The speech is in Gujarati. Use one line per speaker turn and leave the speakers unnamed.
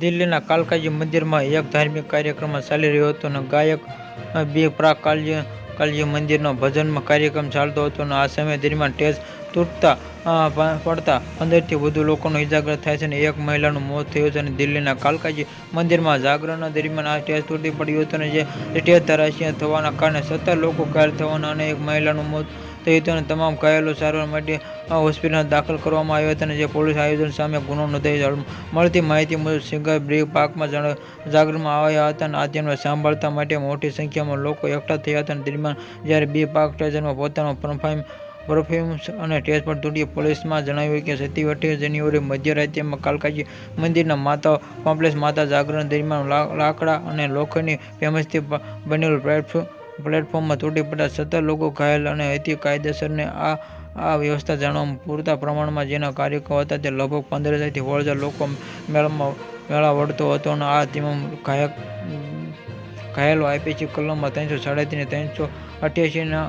દિલ્હીના કાલકાજી મંદિરમાં એક ધાર્મિક કાર્યક્રમ ચાલી રહ્યો હતો અને ગાયક બી પ્રાક કાલજી મંદિરનો ભજનમાં કાર્યક્રમ ચાલતો હતો અને આ સમય દરમિયાન સ્ટેજ તૂટતા પડતા 15થી વધુ લોકોનો ઇજાગ્રસ્ત થાય છે અને એક મહિલાનું મોત થયું છે. અને દિલ્હીના કાલકાજી મંદિરમાં જાગરણ દરમિયાન આ સ્ટેજ તૂટી પડ્યું હતું અને જે સ્ટેજ ધરાશયી થવાના કારણે 17 લોકો ઘાયલ થવાના અને એક મહિલાનું મોત થયું હતું અને તમામ ઘાયલો સારવાર માટે હોસ્પિટલમાં દાખલ કરવામાં આવ્યા હતા અને જે પોલીસ આયોજન સામે ગુનો નોંધાયો છે. મળતી માહિતી મુજબ સિંગર બી પ્રાકમાં જાગરણમાં આવ્યા હતા અને તેમને સાંભળવા માટે મોટી સંખ્યામાં લોકો એકઠા થયા હતા. દરમિયાન જ્યારે બી પ્રાક સ્ટેજમાં પોતાનો પરફોર્મન્સ અને સ્ટેજ પર તૂટ્યું. પોલીસમાં જણાવ્યું કે 27 જાન્યુઆરીએ મધ્યરાત્રિએ કાલકાજી મંદિરના માતા કોમ્પ્લેક્સમાં માતા જાગરણ દરમિયાન લાકડા અને લોખંડની ફ્રેમથી બનેલું પ્લેટફોર્મ તૂટી પડતા 17 લોકો ઘાયલ હતા. કાયદેસરને આ વ્યવસ્થા જાણવા પૂરતા પ્રમાણમાં જેના કાર્યકરો હતા તે લગભગ 15,000 થી 16,000 લોકો મેળા વળતો હતો અને આ તમામ ઘાયલો IPC કલમ 337 અને 388 ના